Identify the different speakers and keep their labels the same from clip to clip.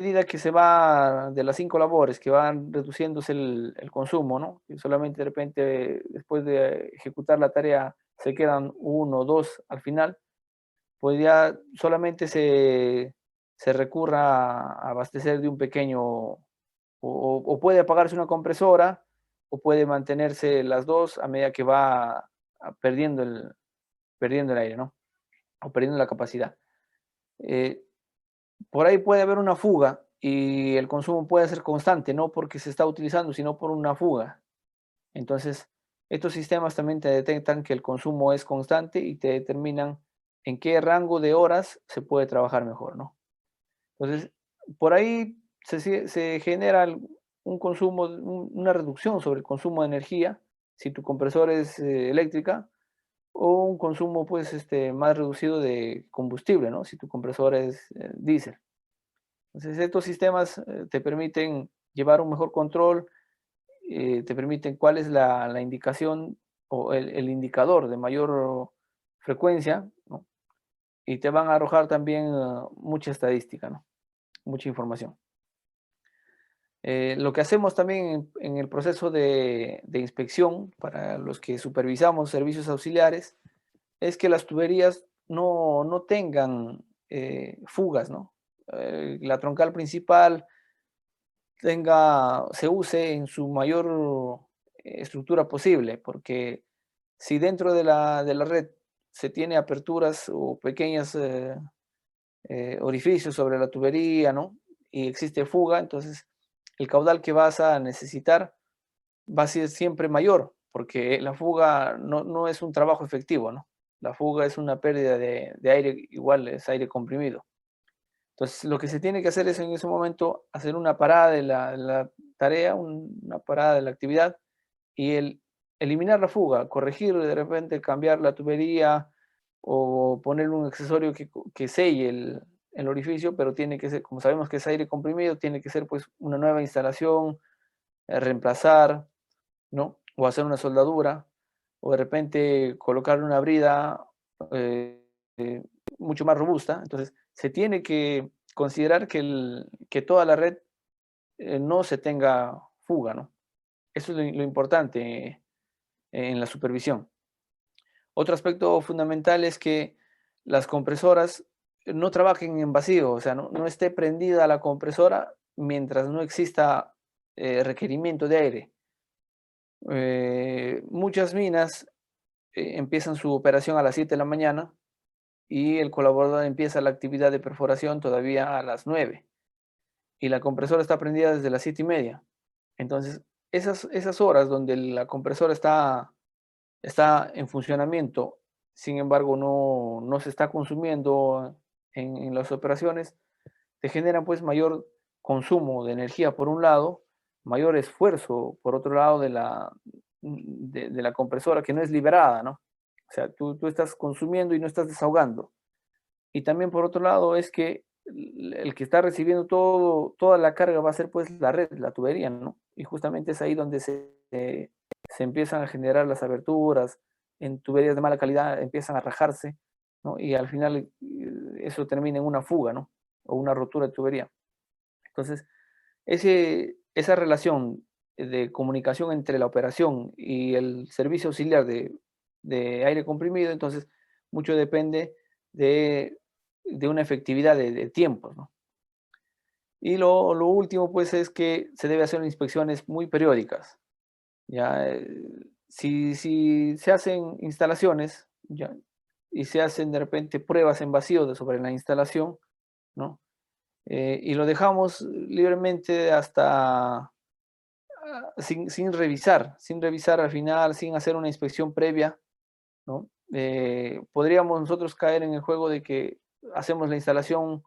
Speaker 1: medida que se va de las 5 labores, que van reduciéndose el consumo, ¿no? Y solamente de repente, después de ejecutar la tarea, se quedan uno o 2 al final, pues ya solamente se recurra a abastecer de un pequeño o puede apagarse una compresora, o puede mantenerse las 2 a medida que va perdiendo el aire, ¿no? O perdiendo la capacidad. Eh, por ahí puede haber una fuga y el consumo puede ser constante, no porque se está utilizando, sino por una fuga. Entonces, estos sistemas también te detectan que el consumo es constante y te determinan en qué rango de horas se puede trabajar mejor, ¿no? Entonces, por ahí se genera un consumo, una reducción sobre el consumo de energía, si tu compresor es eléctrica, o un consumo pues más reducido de combustible, ¿no? Si tu compresor es diésel. Entonces, estos sistemas te permiten llevar un mejor control, te permiten cuál es la indicación o el indicador de mayor frecuencia, ¿no? Y te van a arrojar también mucha estadística, ¿no? Mucha información. Lo que hacemos también en el proceso de inspección para los que supervisamos servicios auxiliares es que las tuberías no tengan fugas, ¿no? La troncal principal se use en su mayor estructura posible, porque si dentro de la red se tiene aperturas o pequeños orificios sobre la tubería, ¿no? Y existe fuga, entonces el caudal que vas a necesitar va a ser siempre mayor, porque la fuga no es un trabajo efectivo, ¿no? La fuga es una pérdida de aire, igual es aire comprimido. Entonces, lo que se tiene que hacer es en ese momento hacer una parada de la tarea, una parada de la actividad y eliminar la fuga, corregir de repente, cambiar la tubería o ponerle un accesorio que selle el orificio, pero tiene que ser, como sabemos que es aire comprimido, tiene que ser pues una nueva instalación, reemplazar, ¿no? O hacer una soldadura, o de repente colocar una brida eh, eh, mucho más robusta. Entonces, se tiene que considerar que toda la red no se tenga fuga, ¿no? Eso es lo importante en la supervisión. Otro aspecto fundamental es que las compresoras no trabajen en vacío, o sea, no esté prendida la compresora mientras no exista requerimiento de aire. Muchas minas empiezan su operación a las 7 de la mañana y el colaborador empieza la actividad de perforación todavía a las 9 y la compresora está prendida desde las 7:30. Entonces, esas horas donde la compresora está en funcionamiento, sin embargo, no se está consumiendo en las operaciones, te generan pues mayor consumo de energía por un lado, mayor esfuerzo por otro lado de la compresora que no es liberada, ¿no? O sea, tú estás consumiendo y no estás desahogando. Y también por otro lado es que el que está recibiendo toda la carga va a ser pues la red, la tubería, ¿no? Y justamente es ahí donde se empiezan a generar las aberturas, en tuberías de mala calidad empiezan a rajarse, ¿no? Y al final eso termina en una fuga, ¿no? O una rotura de tubería. Entonces, esa relación de comunicación entre la operación y el servicio auxiliar de aire comprimido, entonces mucho depende de, de una efectividad de tiempos, ¿no? Y lo último, pues, es que se debe hacer inspecciones muy periódicas. Ya, si se hacen instalaciones, ya, y se hacen de repente pruebas en vacío sobre la instalación, ¿no? Y lo dejamos libremente hasta sin revisar al final, sin hacer una inspección previa, ¿no? Podríamos nosotros caer en el juego de que hacemos la instalación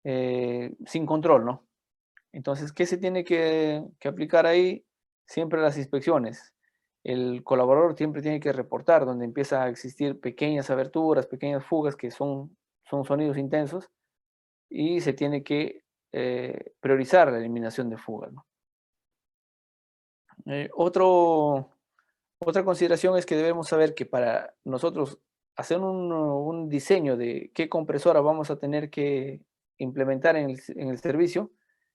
Speaker 1: sin control, ¿no? Entonces, ¿qué se tiene que aplicar ahí? Siempre las inspecciones. El colaborador siempre tiene que reportar donde empieza a existir pequeñas aberturas, pequeñas fugas que son sonidos intensos y se tiene que priorizar la eliminación de fugas, ¿no? Eh, otro, Otra consideración es que debemos saber que para nosotros hacer un diseño de qué compresora vamos a tener implementar en el servicio,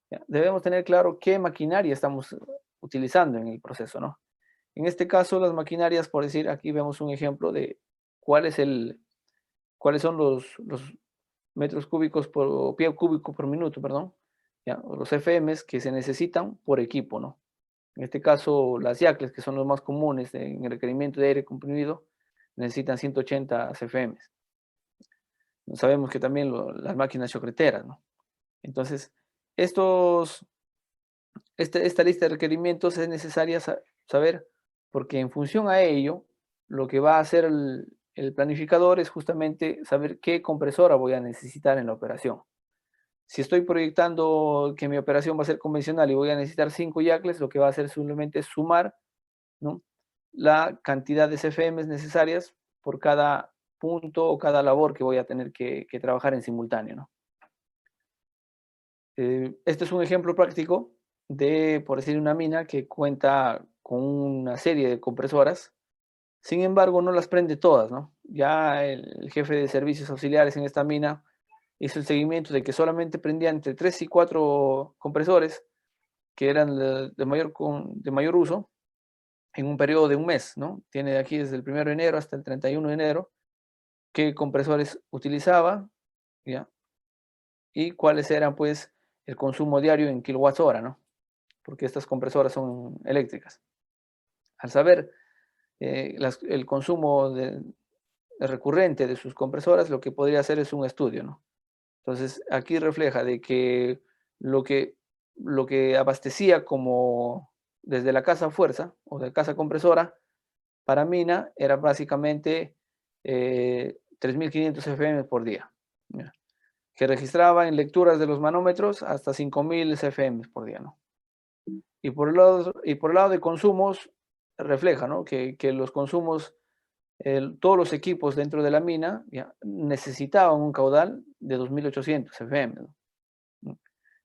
Speaker 1: ¿ya? Debemos tener claro qué maquinaria estamos utilizando en el proceso, ¿no? En este caso, las maquinarias, por decir, aquí vemos un ejemplo de cuál es cuáles son los metros cúbicos o pie cúbico por minuto, perdón, ¿ya? O los FMs que se necesitan por equipo, ¿no? En este caso, las YACLES, que son los más comunes en el requerimiento de aire comprimido, necesitan 180 CFMs. Sabemos que también las máquinas chocreteras, ¿no? Entonces, estos, esta lista de requerimientos es necesaria saber porque en función a ello, lo que va a hacer el planificador es justamente saber qué compresora voy a necesitar en la operación. Si estoy proyectando que mi operación va a ser convencional y voy a necesitar 5 YACLES, lo que va a hacer simplemente es sumar, ¿no?, la cantidad de CFMs necesarias por cada punto o cada labor que voy a tener que trabajar en simultáneo, ¿no? Este es un ejemplo práctico de, por decir, una mina que cuenta con una serie de compresoras. Sin embargo, no las prende todas, ¿no? Ya el jefe de servicios auxiliares en esta mina hizo el seguimiento de que solamente prendía entre 3 y 4 compresores que eran de mayor uso en un periodo de un mes, ¿no? Tiene aquí desde el 1 de enero hasta el 31 de enero qué compresores utilizaba, ¿ya? Y cuáles eran, pues, el consumo diario en kilowatts hora, ¿no? Porque estas compresoras son eléctricas. Al saber el consumo recurrente de sus compresoras, lo que podría hacer es un estudio, ¿no? Entonces, aquí refleja de que lo que, lo que abastecía como desde la casa fuerza o de casa compresora para mina era básicamente 3.500 CFM por día, ¿ya? Que registraba en lecturas de los manómetros hasta 5.000 CFM por día, ¿no? Y por el lado de consumos, refleja, ¿no?, que los consumos, todos los equipos dentro de la mina, ¿ya?, necesitaban un caudal de 2.800 CFM, ¿no?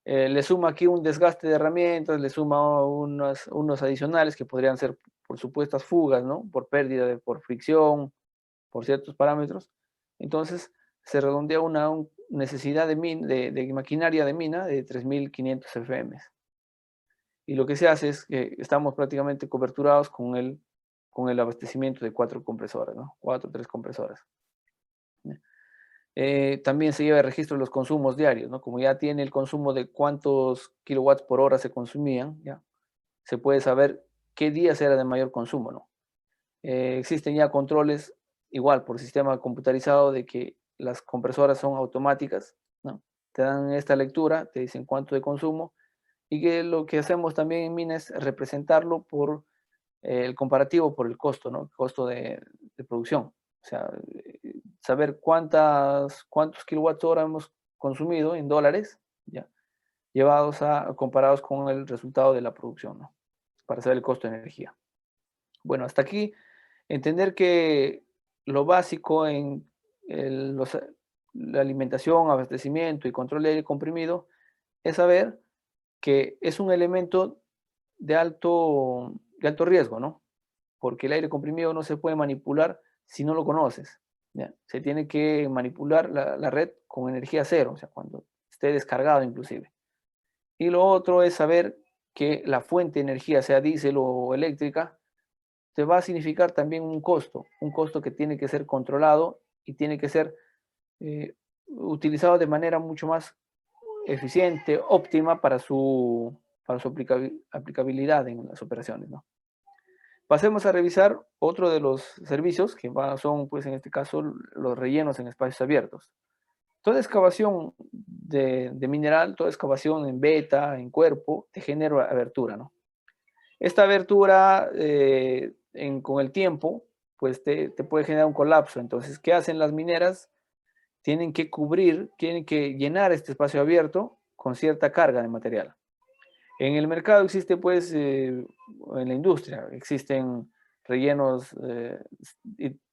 Speaker 1: Le suma aquí un desgaste de herramientas, le suma unos adicionales que podrían ser por supuestas fugas, ¿no?, por pérdida, por fricción, por ciertos parámetros. Entonces, se redondea una necesidad de maquinaria de mina de 3.500 CFM. Y lo que se hace es que estamos prácticamente coberturados con el abastecimiento de 4 compresoras, ¿no? 4 o 3 compresoras. También se lleva el registro de los consumos diarios, ¿no? Como ya tiene el consumo de cuántos kilowatts por hora se consumían, ¿ya?, se puede saber qué días era de mayor consumo, ¿no? Existen ya controles, igual por sistema computarizado, de que las compresoras son automáticas, ¿no? Te dan esta lectura, te dicen cuánto de consumo, y que lo que hacemos también en mina es representarlo por el comparativo por el costo, ¿no? Costo de producción. O sea, saber cuántos kilowatts hora hemos consumido en dólares, ¿ya?, comparados con el resultado de la producción, ¿no?, para saber el costo de energía. Bueno, hasta aquí entender que lo básico en la alimentación, abastecimiento y control de aire comprimido es saber que es un elemento de alto riesgo, ¿no? Porque el aire comprimido no se puede manipular si no lo conoces, ¿ya? Se tiene que manipular la red con energía cero, o sea, cuando esté descargado inclusive. Y lo otro es saber que la fuente de energía, sea diésel o eléctrica, te va a significar también un costo que tiene que ser controlado y tiene que ser utilizado de manera mucho más eficiente, óptima para su aplicabilidad en las operaciones, ¿no? Pasemos a revisar otro de los servicios que son, pues en este caso, los rellenos en espacios abiertos. Toda excavación de mineral, toda excavación en beta, en cuerpo, te genera abertura, ¿no? Esta abertura, con el tiempo, pues te puede generar un colapso. Entonces, ¿qué hacen las mineras? Tienen que llenar este espacio abierto con cierta carga de material. En el mercado existe, pues, en la industria, existen rellenos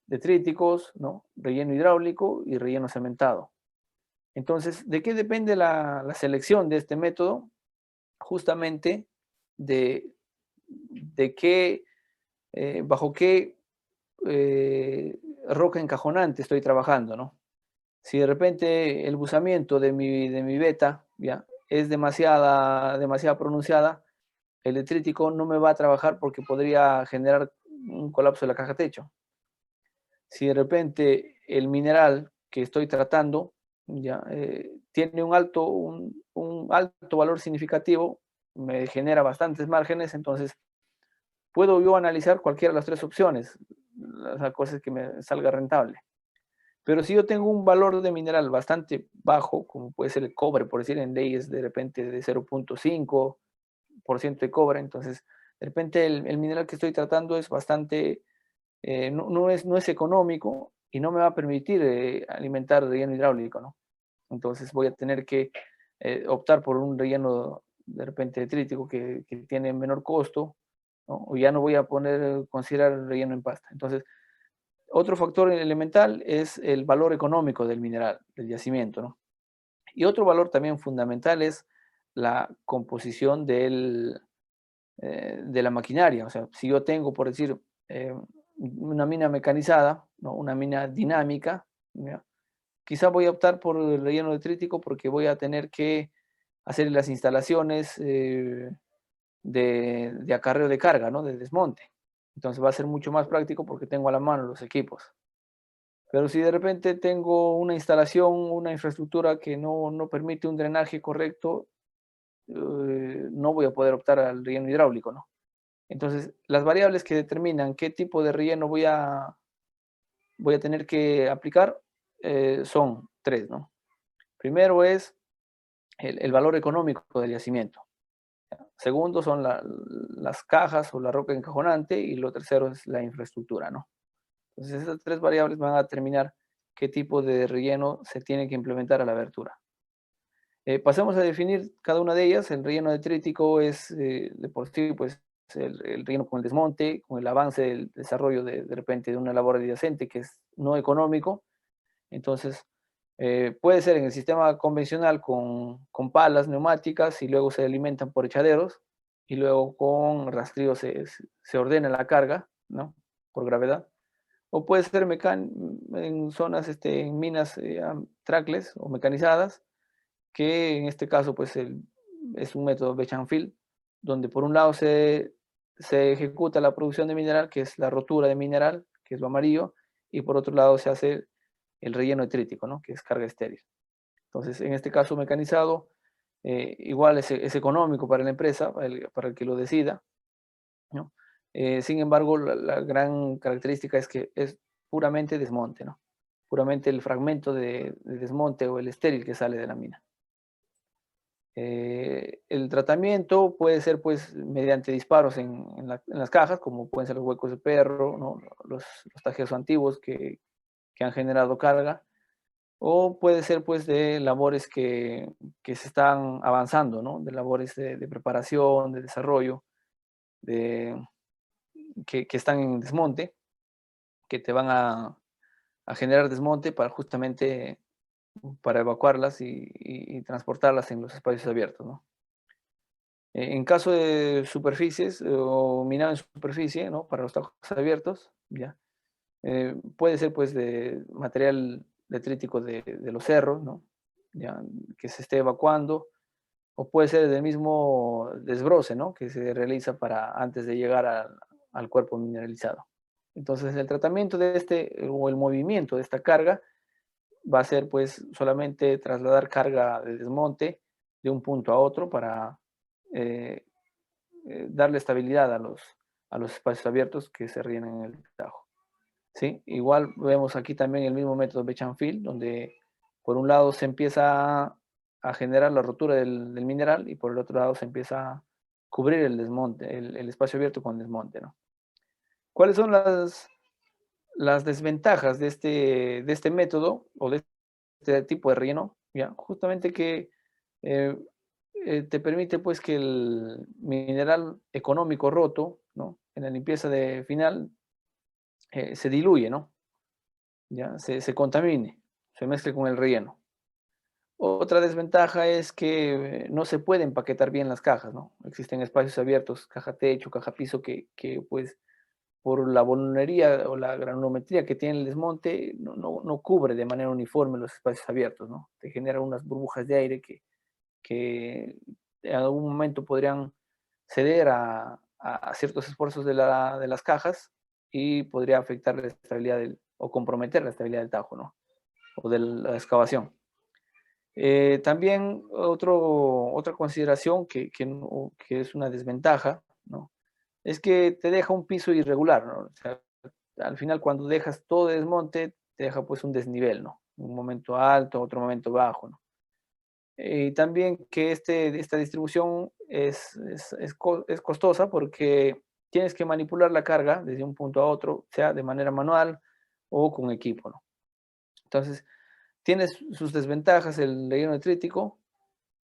Speaker 1: detríticos, ¿no?, relleno hidráulico y relleno cementado. Entonces, ¿de qué depende la selección de este método? Justamente de, bajo qué roca encajonante estoy trabajando, ¿no? Si de repente el buzamiento de mi beta, ¿ya? Es demasiado pronunciada, el detrítico no me va a trabajar porque podría generar un colapso de la caja techo. Si de repente el mineral que estoy tratando ya, tiene un alto valor significativo, me genera bastantes márgenes, entonces puedo yo analizar cualquiera de las tres opciones. La cosa es que me salga rentable. Pero si yo tengo un valor de mineral bastante bajo, como puede ser el cobre, por decir en leyes de repente de 0,5% de cobre, entonces de repente el mineral que estoy tratando es bastante, no es económico y no me va a permitir alimentar relleno hidráulico, ¿no? Entonces voy a tener que optar por un relleno de repente detrítico que tiene menor costo, ¿no? O ya no voy a considerar el relleno en pasta. Entonces, otro factor elemental es el valor económico del mineral, del yacimiento, ¿no? Y otro valor también fundamental es la composición de la maquinaria. O sea, si yo tengo, por decir, una mina mecanizada, ¿no? Una mina dinámica, ¿ya? Quizá voy a optar por el relleno detrítico porque voy a tener que hacer las instalaciones de acarreo de carga, ¿no? De desmonte. Entonces va a ser mucho más práctico porque tengo a la mano los equipos. Pero si de repente tengo una instalación, una infraestructura que no permite un drenaje correcto, no voy a poder optar al relleno hidráulico, ¿no? Entonces, las variables que determinan qué tipo de relleno voy a tener que aplicar son tres, ¿no? Primero es el valor económico del yacimiento. Segundo son las cajas o la roca encajonante y lo tercero es la infraestructura, ¿no? Entonces esas tres variables van a determinar qué tipo de relleno se tiene que implementar a la abertura. Pasemos a definir cada una de ellas. El relleno detrítico es de por sí pues, el relleno con el desmonte, con el avance del desarrollo de repente de una labor adyacente que es no económico. Entonces, puede ser en el sistema convencional con palas neumáticas y luego se alimentan por echaderos y luego con rastrillo se ordena la carga, ¿no? Por gravedad. O puede ser en zonas, en minas trackless o mecanizadas, que en este caso pues es un método Batch and Fill, donde por un lado se ejecuta la producción de mineral, que es la rotura de mineral, que es lo amarillo, y por otro lado se hace el relleno detrítico, ¿no? Que es carga estéril. Entonces, en este caso mecanizado, igual es económico para la empresa, para el que lo decida, ¿no? Sin embargo, la gran característica es que es puramente desmonte, ¿no? Puramente el fragmento de desmonte o el estéril que sale de la mina. El tratamiento puede ser pues mediante disparos en las cajas, como pueden ser los huecos de perro, ¿no? Los tajeos antiguos que han generado carga, o puede ser pues de labores que se están avanzando, ¿no? De labores de preparación, de desarrollo, de, que están en desmonte, que te van a generar desmonte para justamente para evacuarlas y transportarlas en los espacios abiertos, ¿no? En caso de superficies o minado en superficie, ¿no? Para los tajos abiertos, ya. Puede ser pues de material detrítico de los cerros, ¿no? Ya, que se esté evacuando, o puede ser del mismo desbroce, ¿no? Que se realiza para antes de llegar al cuerpo mineralizado. Entonces el tratamiento de o el movimiento de esta carga va a ser pues solamente trasladar carga de desmonte de un punto a otro para eh, darle estabilidad a los espacios abiertos que se rellenan en el tajo. ¿Sí? Igual vemos aquí también el mismo método Batch and Fill, donde por un lado se empieza a generar la rotura del mineral y por el otro lado se empieza a cubrir el desmonte, el espacio abierto con desmonte, ¿no? ¿Cuáles son las desventajas de este método o de este tipo de relleno? ¿Ya? Justamente que eh, te permite pues que el mineral económico roto, ¿no? En la limpieza de final se diluye, ¿no? ¿Ya? Se contamine, se mezcle con el relleno. Otra desventaja es que no se puede empaquetar bien las cajas, ¿no? Existen espacios abiertos, caja techo, caja piso, que pues por la volumetría o la granulometría que tiene el desmonte, no cubre de manera uniforme los espacios abiertos, ¿no? Te genera unas burbujas de aire que en algún momento podrían ceder a ciertos esfuerzos de las cajas y podría afectar la estabilidad o comprometer la estabilidad del tajo, ¿no? O de la excavación. También otra consideración que es una desventaja, ¿no? Es que te deja un piso irregular, ¿no? O sea, al final cuando dejas todo de desmonte, te deja pues un desnivel, ¿no? Un momento alto, otro momento bajo, ¿no? Y también que esta distribución es costosa porque tienes que manipular la carga desde un punto a otro, sea de manera manual o con equipo, ¿no? Entonces, tiene sus desventajas el relleno detrítico.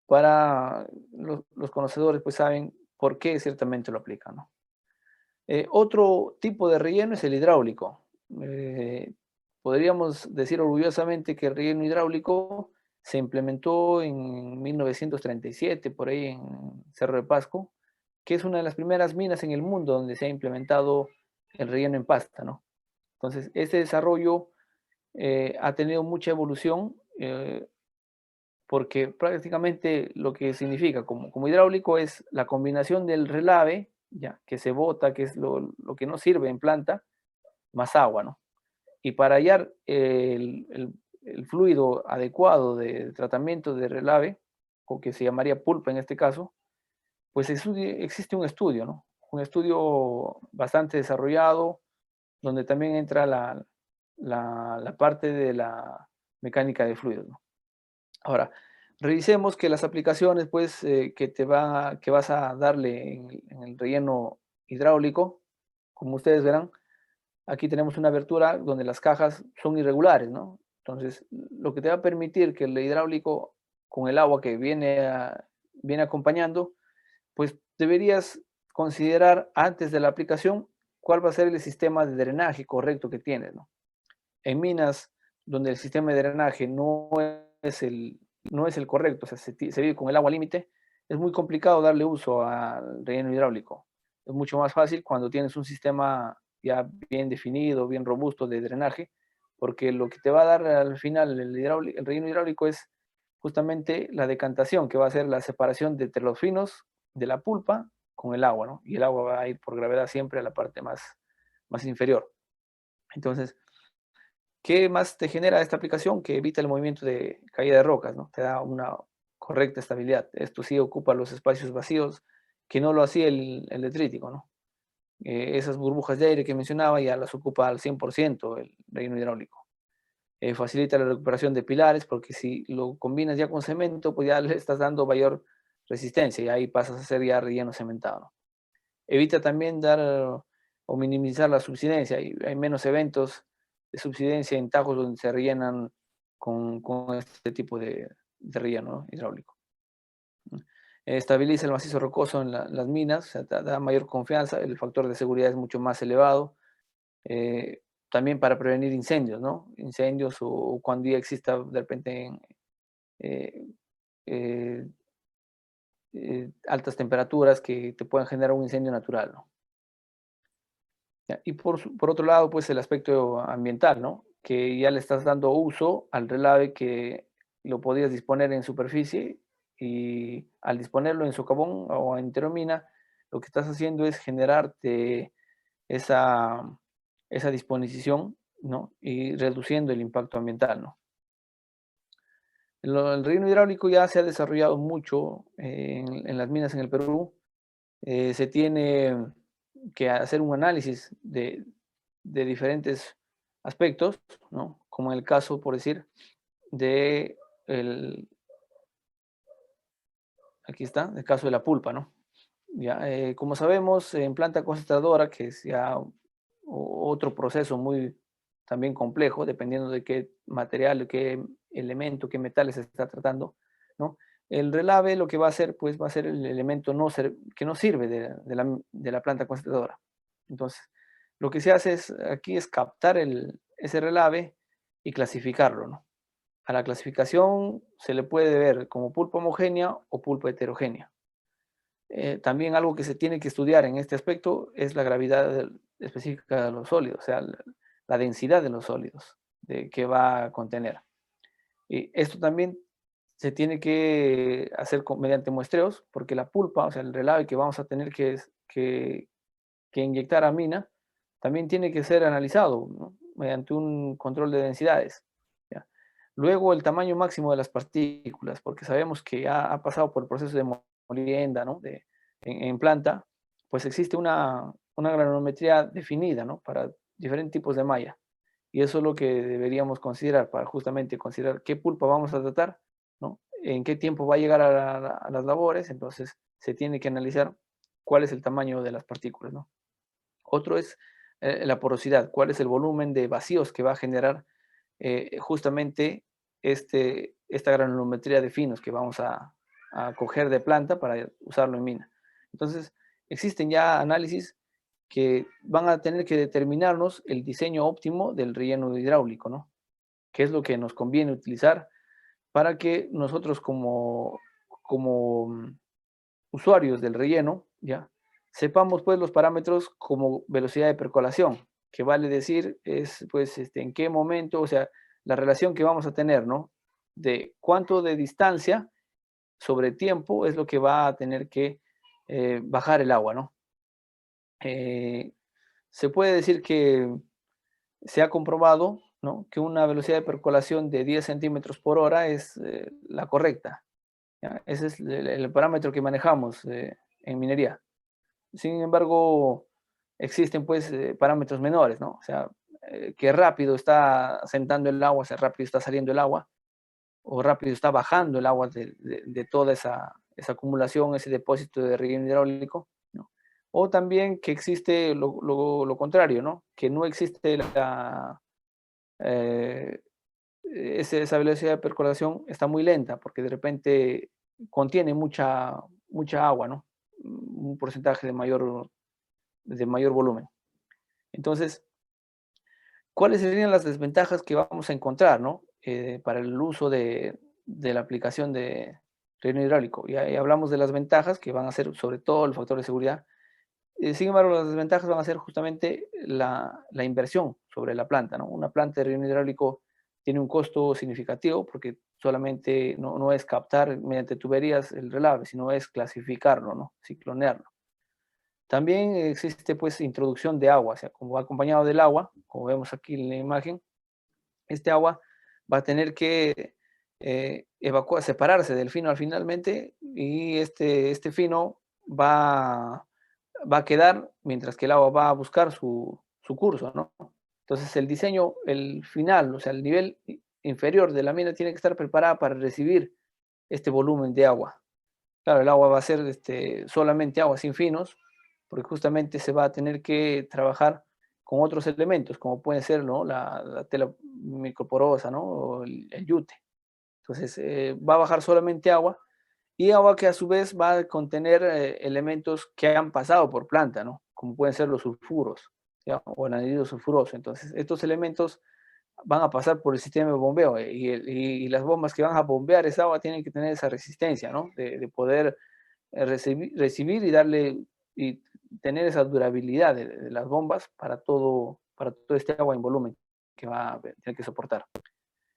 Speaker 1: Para los conocedores, pues saben por qué ciertamente lo aplican, ¿no? Otro tipo de relleno es el hidráulico. Podríamos decir orgullosamente que el relleno hidráulico se implementó en 1937, por ahí en Cerro de Pasco, que es una de las primeras minas en el mundo donde se ha implementado el relleno en pasta, ¿no? Entonces, este desarrollo ha tenido mucha evolución porque prácticamente lo que significa como hidráulico es la combinación del relave, ya, que se bota, que es lo que no sirve en planta, más agua, ¿no? Y para hallar el fluido adecuado de tratamiento de relave, o que se llamaría pulpa en este caso, pues existe un estudio, ¿no? Un estudio bastante desarrollado, donde también entra la parte de la mecánica de fluidos, ¿no? Ahora, revisemos que las aplicaciones, pues, que vas a darle en el relleno hidráulico, como ustedes verán, aquí tenemos una abertura donde las cajas son irregulares, ¿no? Entonces, lo que te va a permitir que el hidráulico, con el agua que viene acompañando, pues deberías considerar antes de la aplicación cuál va a ser el sistema de drenaje correcto que tienes, ¿no? En minas donde el sistema de drenaje es no es el correcto, o sea, se vive con el agua límite, es muy complicado darle uso al relleno hidráulico. Es mucho más fácil cuando tienes un sistema ya bien definido, bien robusto de drenaje, porque lo que te va a dar al final el relleno hidráulico es justamente la decantación, que va a ser la separación entre los finos de la pulpa con el agua, ¿no? Y el agua va a ir por gravedad siempre a la parte más inferior. Entonces, ¿qué más te genera esta aplicación? Que evita el movimiento de caída de rocas, ¿no? Te da una correcta estabilidad. Esto sí ocupa los espacios vacíos, que no lo hacía el detrítico, ¿no? Esas burbujas de aire que mencionaba ya las ocupa al 100% el relleno hidráulico. Facilita la recuperación de pilares, porque si lo combinas ya con cemento, pues ya le estás dando mayor resistencia y ahí pasas a ser ya relleno cementado, ¿no? Evita también dar o minimizar la subsidencia. Hay menos eventos de subsidencia en tajos donde se rellenan con este tipo de relleno, ¿no? Hidráulico. Estabiliza el macizo rocoso en las minas, o sea, da mayor confianza, el factor de seguridad es mucho más elevado. También para prevenir incendios, ¿no? Incendios o cuando ya exista de repente eh, eh, altas temperaturas que te puedan generar un incendio natural, ¿no? Ya, y por otro lado, pues el aspecto ambiental, ¿no? Que ya le estás dando uso al relave que lo podías disponer en superficie y al disponerlo en socavón o en teromina, lo que estás haciendo es generarte esa, esa disposición, ¿no? Y reduciendo el impacto ambiental, ¿no? El relleno hidráulico ya se ha desarrollado mucho en las minas en el Perú. Se tiene que hacer un análisis de diferentes aspectos, ¿no? Como en el caso, por decir, de el, aquí está, el caso de la pulpa, ¿no? Ya, como sabemos, en planta concentradora, que es ya otro proceso muy también complejo, dependiendo de qué material, qué elemento, qué metales se está tratando, ¿no? El relave lo que va a hacer, pues va a ser el elemento que no sirve de la planta concentradora. Entonces, lo que se hace aquí es captar ese relave y clasificarlo, ¿no? A la clasificación se le puede ver como pulpa homogénea o pulpa heterogénea. También algo que se tiene que estudiar en este aspecto es la gravedad específica de los sólidos, o sea, la densidad de los sólidos que va a contener. Y esto también se tiene que hacer mediante muestreos, porque la pulpa, o sea, el relave que vamos a tener que inyectar a mina, también tiene que ser analizado, ¿no? Mediante un control de densidades. ¿Ya? Luego, el tamaño máximo de las partículas, porque sabemos que ha pasado por el proceso de molienda, ¿no? En planta, pues existe una granulometría definida, ¿no? Para diferentes tipos de malla. Y eso es lo que deberíamos considerar para justamente considerar qué pulpa vamos a tratar, ¿no? En qué tiempo va a llegar a las labores. Entonces se tiene que analizar cuál es el tamaño de las partículas, ¿no? Otro es la porosidad, cuál es el volumen de vacíos que va a generar justamente esta granulometría de finos que vamos a coger de planta para usarlo en mina. Entonces, existen ya análisis que van a tener que determinarnos el diseño óptimo del relleno hidráulico, ¿no? ¿Qué es lo que nos conviene utilizar para que nosotros como usuarios del relleno, ¿ya? Sepamos pues los parámetros como velocidad de percolación, que vale decir es pues en qué momento, o sea, la relación que vamos a tener, ¿no? De cuánto de distancia sobre tiempo es lo que va a tener que bajar el agua, ¿no? Se puede decir que se ha comprobado, ¿no? Que una velocidad de percolación de 10 centímetros por hora es la correcta. ¿Ya? Ese es el parámetro que manejamos en minería. Sin embargo, existen pues parámetros menores, ¿no? O sea, que rápido está sentando el agua, o sea, rápido está saliendo el agua, o rápido está bajando el agua de toda esa acumulación, ese depósito de relleno hidráulico, ¿no? O también que existe lo contrario, ¿no? Que no existe eh, esa velocidad de percolación está muy lenta porque de repente contiene mucha agua, ¿no? Un porcentaje de mayor volumen. Entonces, ¿cuáles serían las desventajas que vamos a encontrar, ¿no? Para el uso de la aplicación de riego hidráulico? Y ahí hablamos de las ventajas que van a ser sobre todo el factor de seguridad. Sin embargo, las desventajas van a ser justamente la inversión sobre la planta, ¿no? Una planta de riego hidráulico tiene un costo significativo porque solamente no es captar mediante tuberías el relave, sino es clasificarlo, ¿no? Ciclonearlo. También existe pues introducción de agua, o sea, como va acompañado del agua, como vemos aquí en la imagen, este agua va a tener que evacuar, separarse del fino al finalmente y este fino va a quedar mientras que el agua va a buscar su curso, ¿no? Entonces el diseño, el final, o sea, el nivel inferior de la mina tiene que estar preparada para recibir este volumen de agua. Claro, el agua va a ser solamente agua sin finos, porque justamente se va a tener que trabajar con otros elementos, como puede ser, ¿no? la tela microporosa, ¿no? O el yute. Entonces, va a bajar solamente agua y agua que a su vez va a contener elementos que han pasado por planta, ¿no? Como pueden ser los sulfuros, ¿ya? O el anhídrido sulfuroso. Entonces, estos elementos van a pasar por el sistema de bombeo y las bombas que van a bombear esa agua tienen que tener esa resistencia, ¿no? De poder recibir y darle y tener esa durabilidad de las bombas para todo este agua en volumen que va a tener que soportar.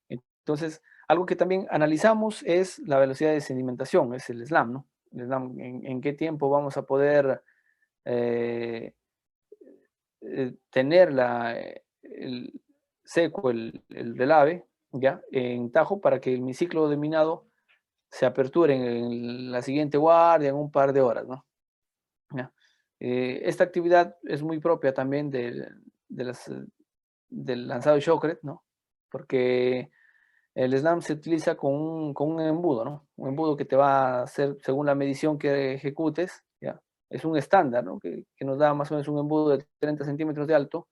Speaker 1: Entonces, algo que también analizamos es la velocidad de sedimentación, es el SLAM, ¿no? El SLAM, en qué tiempo vamos a poder eh, tener el seco, el relave, ¿ya? En Tajo para que mi ciclo de minado se aperture en la siguiente guardia en un par de horas, ¿no? ¿Ya? Esta actividad es muy propia también del lanzado de Shockrete, ¿no? Porque el SLAM se utiliza con un embudo, ¿no? Un embudo que te va a hacer según la medición que ejecutes, ¿ya? Es un estándar, ¿no? Que nos da más o menos un embudo de 30 centímetros de alto,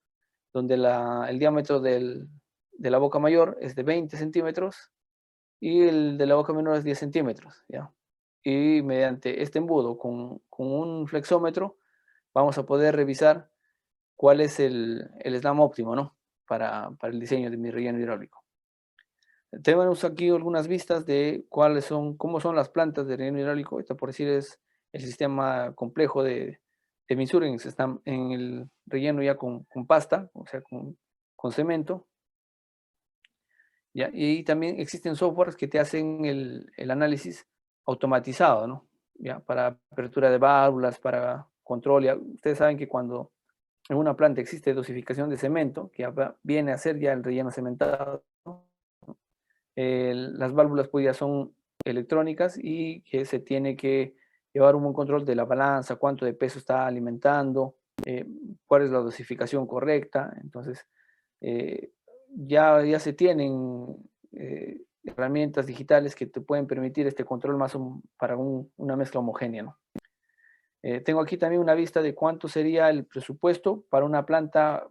Speaker 1: donde el diámetro de la boca mayor es de 20 centímetros y el de la boca menor es 10 centímetros, ¿ya? Y mediante este embudo con un flexómetro vamos a poder revisar cuál es el SLAM óptimo, ¿no? Para el diseño de mi relleno hidráulico. Tenemos aquí algunas vistas de cómo son las plantas de relleno hidráulico. Esta por decir es el sistema complejo de Missouri está en el relleno ya con pasta, o sea, con cemento. ¿Ya? Y también existen softwares que te hacen el análisis automatizado, ¿no? ¿Ya? Para apertura de válvulas, para control. Ya, ustedes saben que cuando en una planta existe dosificación de cemento, que viene a ser ya el relleno cementado, ¿no? Las válvulas pues ya son electrónicas y que se tiene que llevar un buen control de la balanza, cuánto de peso está alimentando, cuál es la dosificación correcta. Entonces, ya se tienen herramientas digitales que te pueden permitir este control más para una mezcla homogénea, ¿no? Tengo aquí también una vista de cuánto sería el presupuesto para una planta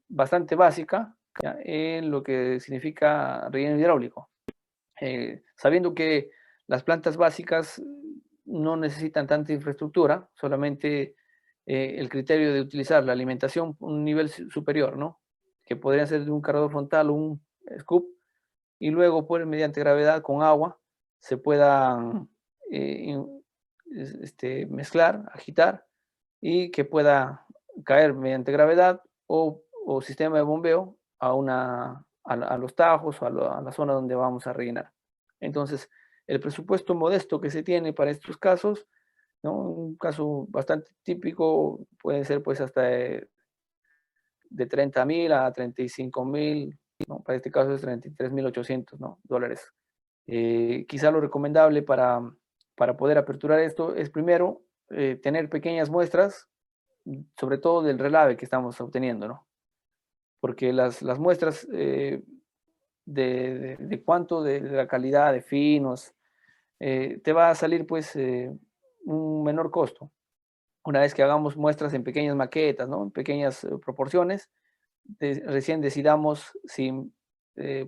Speaker 1: bastante básica, ¿ya? En lo que significa relleno hidráulico. Sabiendo que las plantas básicas no necesitan tanta infraestructura, solamente el criterio de utilizar la alimentación a un nivel superior, ¿no? Que podría ser de un cargador frontal o un scoop, y luego mediante gravedad con agua se puedan mezclar, agitar y que pueda caer mediante gravedad o sistema de bombeo a los tajos o a la zona donde vamos a rellenar. Entonces, el presupuesto modesto que se tiene para estos casos, ¿no? Un caso bastante típico puede ser pues hasta de 30.000 a 35.000, ¿no? Para este caso es 33.800, ¿no? dólares. Quizá lo recomendable para poder aperturar esto es primero tener pequeñas muestras, sobre todo del relave que estamos obteniendo, ¿no? Porque las muestras de cuánto de la calidad de finos te va a salir pues un menor costo. Una vez que hagamos muestras en pequeñas maquetas, ¿no? En pequeñas proporciones, recién decidamos si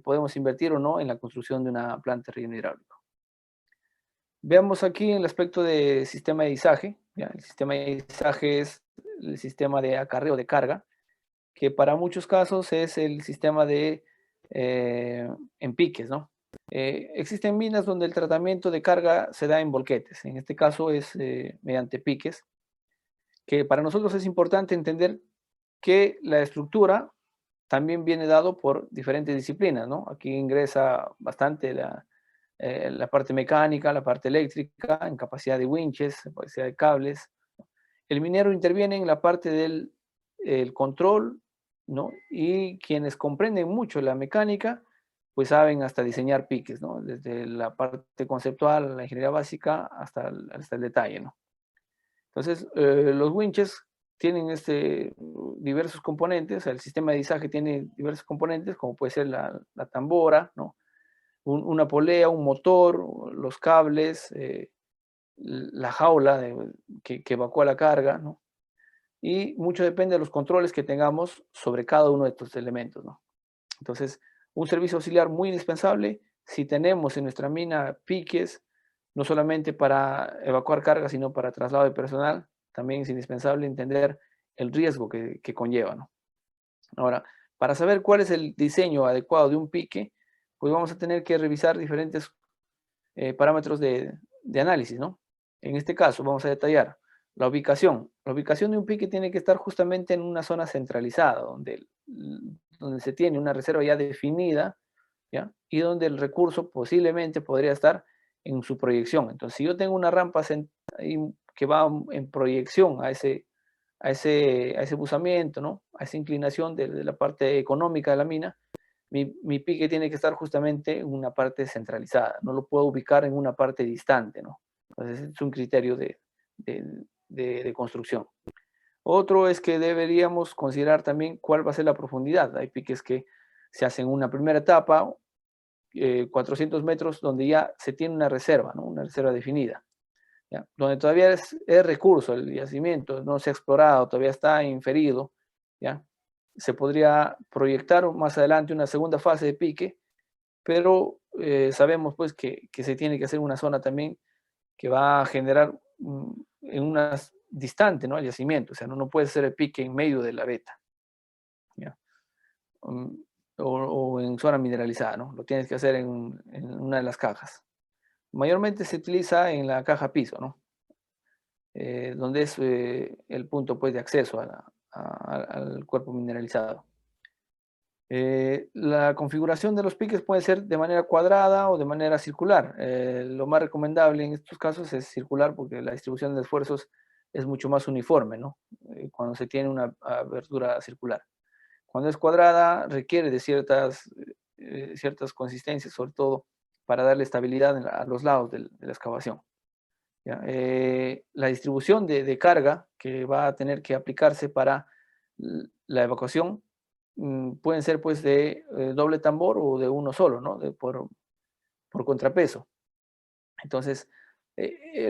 Speaker 1: podemos invertir o no en la construcción de una planta de relleno hidráulico. Veamos aquí el aspecto de sistema de izaje. ¿Ya? El sistema de izaje es el sistema de acarreo de carga, que para muchos casos es el sistema de en piques, ¿no? Existen minas donde el tratamiento de carga se da en volquetes. En este caso es mediante piques, que para nosotros es importante entender que la estructura también viene dado por diferentes disciplinas, ¿no? Aquí ingresa bastante la parte mecánica, la parte eléctrica, en capacidad de winches, capacidad de cables. El minero interviene en la parte del el control, ¿no? Y quienes comprenden mucho la mecánica, pues saben hasta diseñar piques, ¿no? Desde la parte conceptual, la ingeniería básica, hasta el detalle, ¿no? Entonces, los winches tienen diversos componentes, el sistema de izaje tiene diversos componentes, como puede ser la tambora, ¿no? Una polea, un motor, los cables, la jaula que evacúa la carga, ¿no? Y mucho depende de los controles que tengamos sobre cada uno de estos elementos, ¿no? Entonces, un servicio auxiliar muy indispensable si tenemos en nuestra mina piques, no solamente para evacuar carga, sino para traslado de personal, también es indispensable entender el riesgo que conlleva, ¿no? Ahora, para saber cuál es el diseño adecuado de un pique, pues vamos a tener que revisar diferentes parámetros de análisis, ¿no? En este caso, vamos a detallar la ubicación. La ubicación de un pique tiene que estar justamente en una zona centralizada, donde se tiene una reserva ya definida, ¿ya? Y donde el recurso posiblemente podría estar en su proyección. Entonces, si yo tengo una rampa que va en proyección a ese buzamiento, ¿no? A esa inclinación de la parte económica de la mina, mi pique tiene que estar justamente en una parte centralizada, no lo puedo ubicar en una parte distante, ¿no? Entonces, es un criterio de construcción. Otro es que deberíamos considerar también cuál va a ser la profundidad. Hay piques que se hacen una primera etapa, 400 metros, donde ya se tiene una reserva, ¿no? Una reserva definida, ¿ya? Donde todavía es recurso, el yacimiento no se ha explorado, todavía está inferido, ¿ya? Se podría proyectar más adelante una segunda fase de pique, pero sabemos pues que se tiene que hacer una zona también que va a generar en unas distante, ¿no? El yacimiento, o sea, no puede ser el pique en medio de la veta, ¿ya? Um, o en zona mineralizada, ¿no? Lo tienes que hacer en una de las cajas. Mayormente se utiliza en la caja piso, ¿no? donde es el punto pues, de acceso al cuerpo mineralizado. La configuración de los piques puede ser de manera cuadrada o de manera circular. Lo más recomendable en estos casos es circular porque la distribución de esfuerzos es mucho más uniforme, ¿no? Cuando se tiene una abertura circular. Cuando es cuadrada requiere de ciertas consistencias, sobre todo para darle estabilidad a los lados de la excavación. ¿Ya? La distribución de carga que va a tener que aplicarse para la evacuación pueden ser pues de doble tambor o de uno solo, ¿no? Por contrapeso. Entonces,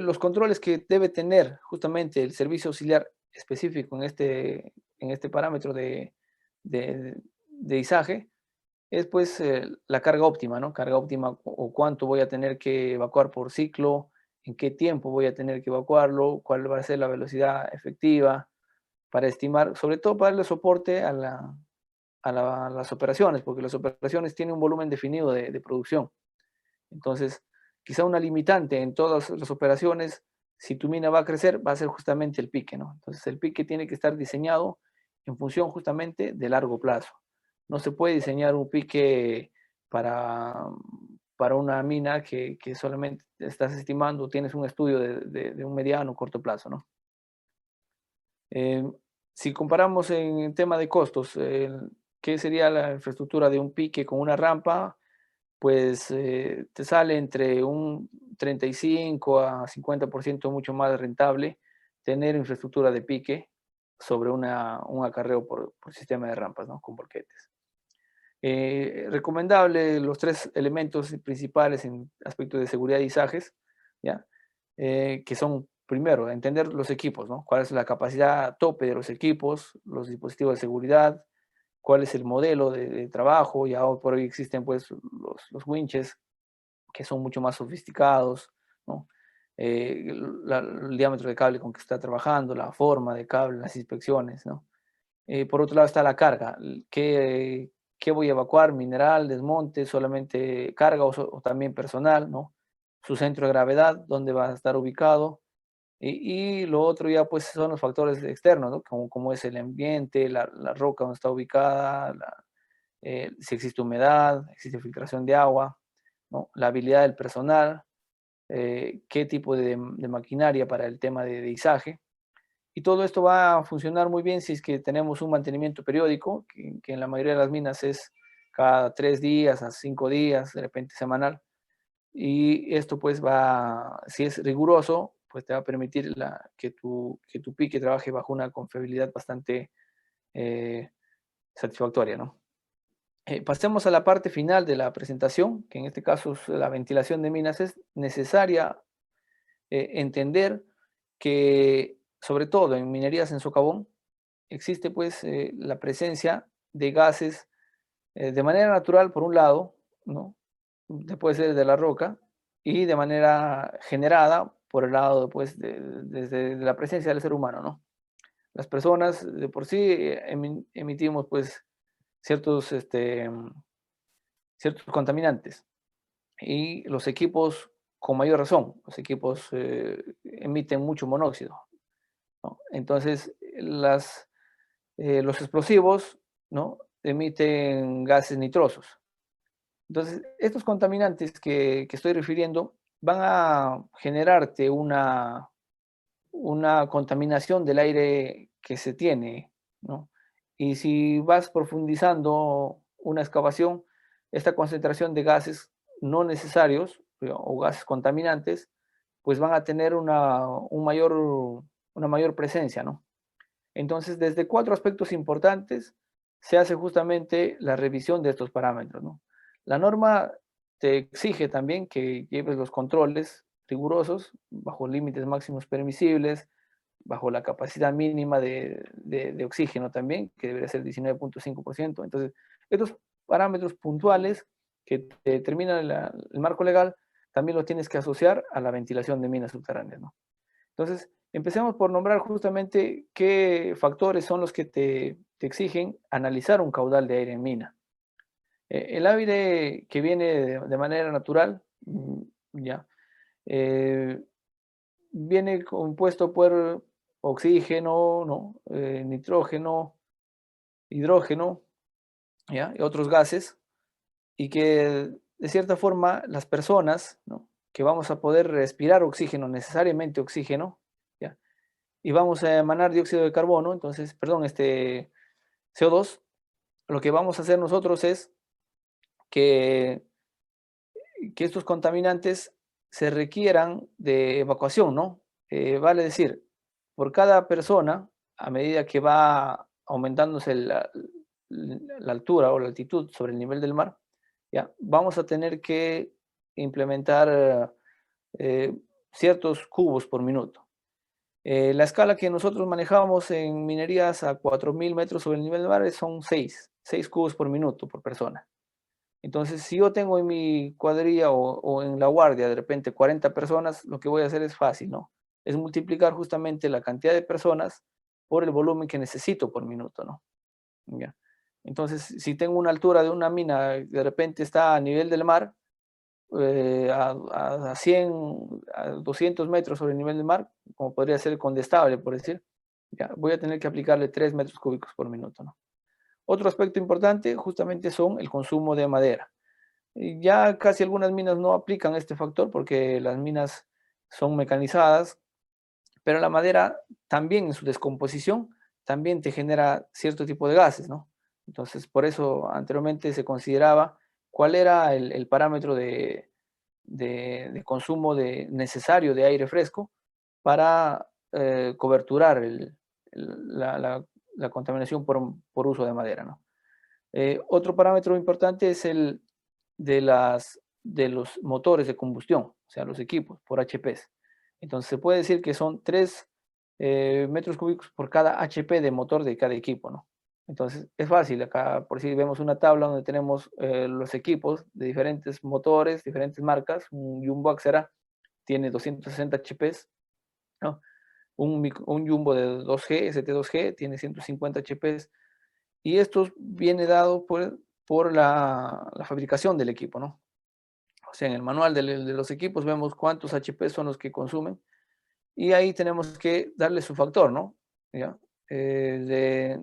Speaker 1: los controles que debe tener justamente el servicio auxiliar específico en este parámetro de izaje es pues la carga óptima, ¿no? Carga óptima o cuánto voy a tener que evacuar por ciclo, en qué tiempo voy a tener que evacuarlo, cuál va a ser la velocidad efectiva, para estimar, sobre todo para darle soporte a las operaciones, porque las operaciones tienen un volumen definido de producción. Entonces, quizá una limitante en todas las operaciones, si tu mina va a crecer, va a ser justamente el pique, ¿no? Entonces, el pique tiene que estar diseñado en función justamente de largo plazo. No se puede diseñar un pique para, para una mina que solamente estás estimando, tienes un estudio de un mediano o corto plazo, ¿no? Eh, si comparamos en tema de costos, ¿qué sería la infraestructura de un pique con una rampa? Pues te sale entre un 35 a 50% mucho más rentable tener infraestructura de pique sobre un acarreo por sistema de rampas, ¿no? Con volquetes. Recomendable los tres elementos principales en aspecto de seguridad y izajes, ¿ya? Que son, primero, entender los equipos, ¿no? Cuál es la capacidad tope de los equipos, los dispositivos de seguridad, cuál es el modelo de trabajo. Ya por hoy existen pues los winches que son mucho más sofisticados, ¿no? El diámetro de cable con que está trabajando, la forma de cable, las inspecciones, ¿no? Por otro lado está la carga. ¿Qué voy a evacuar? Mineral, desmonte, solamente carga o también personal, ¿no? Su centro de gravedad, dónde va a estar ubicado. Y lo otro ya pues son los factores externos, ¿no? Como es el ambiente, la roca donde está ubicada, si existe humedad, existe filtración de agua, ¿no? La habilidad del personal, qué tipo de maquinaria para el tema de izaje. Y todo esto va a funcionar muy bien si es que tenemos un mantenimiento periódico, que en la mayoría de las minas es cada 3 días a 5 días, de repente semanal. Y esto pues va, si es riguroso, pues te va a permitir que tu pique trabaje bajo una confiabilidad bastante eh, satisfactoria, ¿no? Pasemos a la parte final de la presentación, que en este caso es la ventilación de minas. Es necesaria entender que, sobre todo en minerías en socavón, existe pues la presencia de gases de manera natural, por un lado, ¿no? Puede ser de la roca, y de manera generada por el lado pues, desde la presencia del ser humano, ¿no? Las personas de por sí emitimos pues ciertos, ciertos contaminantes, y los equipos con mayor razón, los equipos emiten mucho monóxido, ¿no? Entonces, los explosivos, ¿no? Emiten gases nitrosos. Entonces, estos contaminantes que estoy refiriendo van a generarte una contaminación del aire que se tiene, ¿no? Y si vas profundizando una excavación, esta concentración de gases no necesarios o gases contaminantes, pues van a tener una mayor presencia, ¿no? Entonces, desde 4 aspectos importantes se hace justamente la revisión de estos parámetros, ¿no? La norma te exige también que lleves los controles rigurosos bajo límites máximos permisibles, bajo la capacidad mínima de oxígeno también, que debería ser 19.5%. Entonces, estos parámetros puntuales que te determinan el marco legal, también los tienes que asociar a la ventilación de minas subterráneas, ¿no? Entonces, empecemos por nombrar justamente qué factores son los que te exigen analizar un caudal de aire en mina. El aire que viene de manera natural, ya, eh, viene compuesto por oxígeno, ¿no? Nitrógeno, hidrógeno, ¿ya? Y otros gases, y que de cierta forma las personas, ¿no? Que vamos a poder respirar oxígeno, necesariamente oxígeno, ¿ya? Y vamos a emanar dióxido de carbono, entonces, perdón, CO2, lo que vamos a hacer nosotros es que, que estos contaminantes se requieran de evacuación, ¿no? Vale decir, por cada persona, a medida que va aumentándose la altura o la altitud sobre el nivel del mar, ¿ya? Vamos a tener que implementar eh, ciertos cubos por minuto. La escala que nosotros manejábamos en minerías a 4.000 metros sobre el nivel del mar son 6 cubos por minuto por persona. Entonces, si yo tengo en mi cuadrilla o en la guardia de repente 40 personas, lo que voy a hacer es fácil, ¿no? Es multiplicar justamente la cantidad de personas por el volumen que necesito por minuto, ¿no? Ya. Entonces, si tengo una altura de una mina, de repente está a nivel del mar, a 100, a 200 metros sobre el nivel del mar, como podría ser el condestable, por decir, ya, voy a tener que aplicarle 3 metros cúbicos por minuto, ¿no? Otro aspecto importante justamente son el consumo de madera. Y ya casi algunas minas no aplican este factor porque las minas son mecanizadas, pero la madera también en su descomposición también te genera cierto tipo de gases, ¿no? Entonces, por eso anteriormente se consideraba cuál era el parámetro de consumo necesario de aire fresco para coberturar la contaminación por uso de madera, ¿no? Otro parámetro importante es el de los motores de combustión, o sea, los equipos por HPs. Entonces se puede decir que son 3 metros cúbicos por cada HP de motor de cada equipo, ¿no? Entonces es fácil, acá por si vemos una tabla donde tenemos los equipos de diferentes motores, diferentes marcas. Un Jumbo Axera tiene 260 HPs, ¿no? Un Jumbo de 2G, ST2G, tiene 150 HPs, y esto viene dado por la fabricación del equipo, ¿no? O sea, en el manual de los equipos vemos cuántos HP son los que consumen, y ahí tenemos que darle su factor, ¿no? ¿Ya? Eh,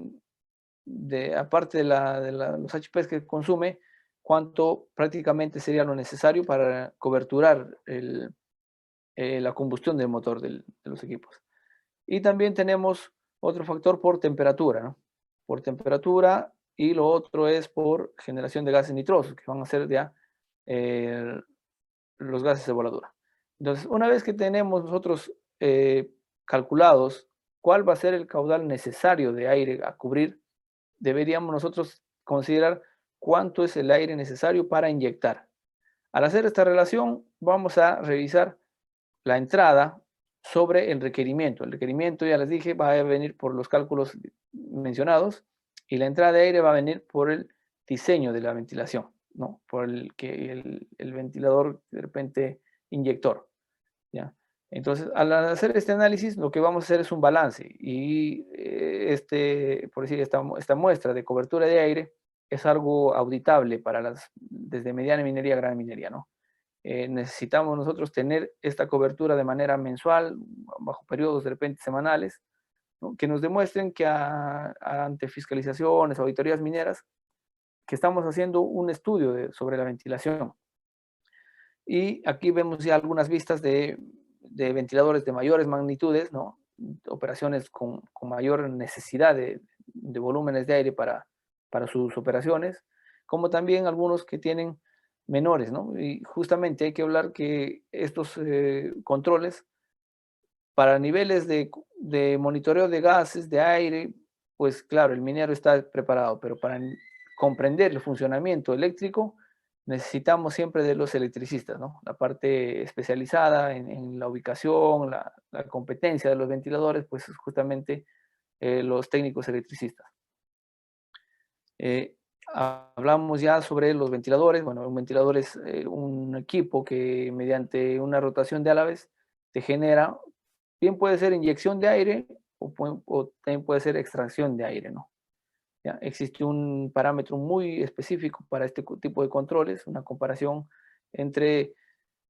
Speaker 1: aparte los HPs que consume, cuánto prácticamente sería lo necesario para coberturar la combustión del motor de los equipos. Y también tenemos otro factor por temperatura, ¿no? Por temperatura, y lo otro es por generación de gases nitrosos, que van a ser ya eh, los gases de voladura. Entonces, una vez que tenemos nosotros calculados cuál va a ser el caudal necesario de aire a cubrir, deberíamos nosotros considerar cuánto es el aire necesario para inyectar. Al hacer esta relación, vamos a revisar la entrada sobre el requerimiento. El requerimiento, ya les dije, va a venir por los cálculos mencionados, y la entrada de aire va a venir por el diseño de la ventilación, ¿no? Por el ventilador, de repente, inyector, ¿ya? Entonces, al hacer este análisis, lo que vamos a hacer es un balance, y por decir, esta muestra de cobertura de aire es algo auditable para desde mediana minería a gran minería, ¿no? Necesitamos nosotros tener esta cobertura de manera mensual, bajo periodos de repente semanales, ¿no? Que nos demuestren que ante fiscalizaciones, auditorías mineras, que estamos haciendo un estudio sobre la ventilación. Y aquí vemos ya algunas vistas de ventiladores de mayores magnitudes, ¿no? Operaciones con mayor necesidad de volúmenes de aire para sus operaciones, como también algunos que tienen menores, ¿no? Y justamente hay que hablar que estos controles para niveles de monitoreo de gases, de aire, pues claro, el minero está preparado, pero para comprender el funcionamiento eléctrico necesitamos siempre de los electricistas, ¿no? La parte especializada en la ubicación, la competencia de los ventiladores, pues es justamente los técnicos electricistas. Eh, Hablamos ya sobre los ventiladores. Bueno, un ventilador es un equipo que mediante una rotación de álabes te genera, bien puede ser inyección de aire o también puede ser extracción de aire, ¿no? ¿Ya? Existe un parámetro muy específico para este tipo de controles, una comparación entre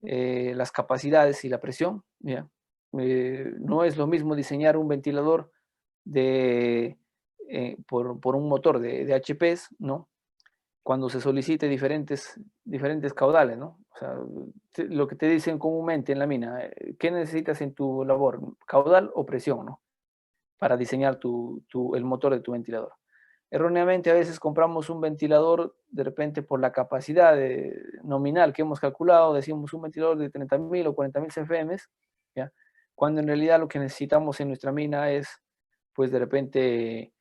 Speaker 1: las capacidades y la presión, ¿ya? No es lo mismo diseñar un ventilador por un motor de HPs, ¿no? Cuando se solicite diferentes caudales, ¿no? O sea, lo que te dicen comúnmente en la mina, ¿qué necesitas en tu labor? ¿Caudal o presión, ¿no? Para diseñar el motor de tu ventilador. Erróneamente a veces compramos un ventilador de repente por la capacidad nominal que hemos calculado, decimos un ventilador de 30.000 o 40.000 CFM, ¿ya? Cuando en realidad lo que necesitamos en nuestra mina es, pues de repente,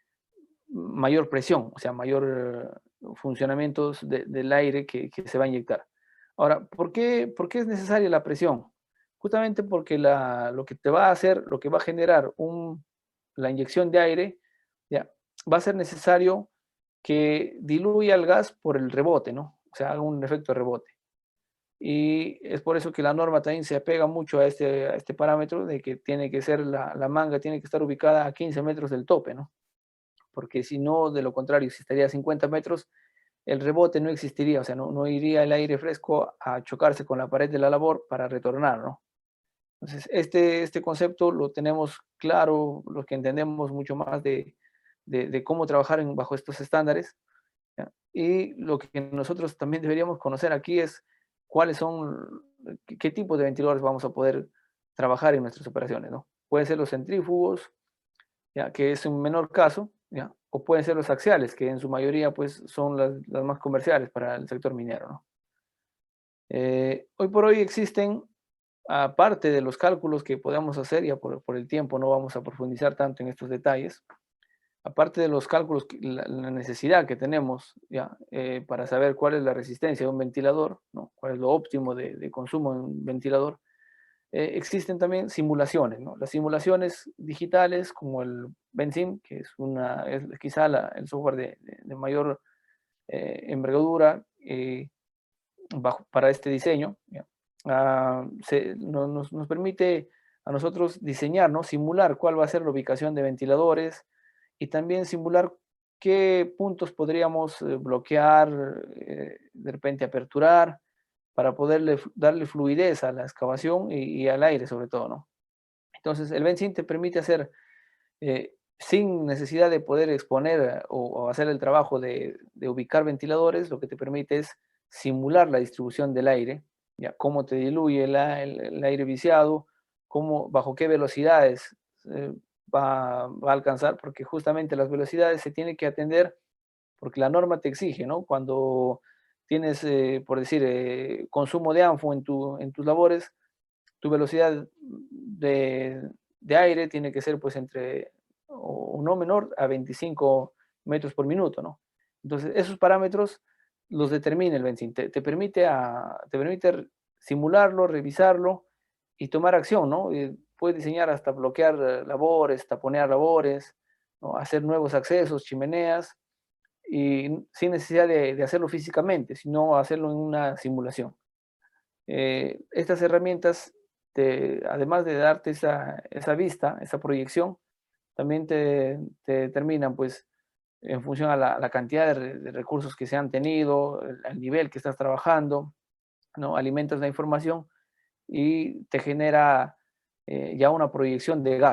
Speaker 1: mayor presión, o sea, mayor funcionamientos del aire que se va a inyectar. Ahora, ¿por qué es necesaria la presión? Justamente porque lo que te va a hacer, lo que va a generar la inyección de aire, ya, va a ser necesario que diluya el gas por el rebote, ¿no? O sea, haga un efecto de rebote. Y es por eso que la norma también se apega mucho a este parámetro de que tiene que ser la manga, tiene que estar ubicada a 15 metros del tope, ¿no? Porque si no, de lo contrario, si estaría a 50 metros, el rebote no existiría, o sea, no iría el aire fresco a chocarse con la pared de la labor para retornar, ¿no? Entonces, este concepto lo tenemos claro, los que entendemos mucho más de cómo trabajar bajo estos estándares, ¿ya? Y lo que nosotros también deberíamos conocer aquí es cuáles son, qué tipo de ventiladores vamos a poder trabajar en nuestras operaciones, ¿no? Pueden ser los centrífugos, ¿ya? Que es un menor caso, ¿ya? O pueden ser los axiales, que en su mayoría pues, son las más comerciales para el sector minero, ¿no? Hoy por hoy existen, aparte de los cálculos que podemos hacer, ya por el tiempo no vamos a profundizar tanto en estos detalles, aparte de los cálculos, la necesidad que tenemos ya para saber cuál es la resistencia de un ventilador, ¿no? Cuál es lo óptimo de consumo de un ventilador, existen también simulaciones, ¿no? Las simulaciones digitales como el Benzim, que es quizá el software de mayor envergadura para este diseño, ¿ya? Nos permite a nosotros diseñar, ¿no? Simular cuál va a ser la ubicación de ventiladores y también simular qué puntos podríamos bloquear, de repente aperturar, para poderle darle fluidez a la excavación y al aire sobre todo, ¿no? Entonces, el Benzin te permite hacer, sin necesidad de poder exponer o hacer el trabajo de ubicar ventiladores, lo que te permite es simular la distribución del aire, ya cómo te diluye el aire viciado, bajo qué velocidades eh, va a alcanzar, porque justamente las velocidades se tienen que atender porque la norma te exige, ¿no? Cuando tienes, por decir, consumo de ANFO en tus labores, tu velocidad de aire tiene que ser pues entre, o no menor, a 25 metros por minuto, ¿no? Entonces, esos parámetros los determina el Benzin. Te permite simularlo, revisarlo y tomar acción, ¿no? Puedes diseñar hasta bloquear labores, taponear labores, ¿no? Hacer nuevos accesos, chimeneas, y sin necesidad de hacerlo físicamente, sino hacerlo en una simulación. Estas herramientas, además de darte esa vista, esa proyección, también te determinan, pues, en función a la cantidad de recursos que se han tenido, el nivel que estás trabajando, ¿no? Alimentas la información y te genera ya una proyección de gasto.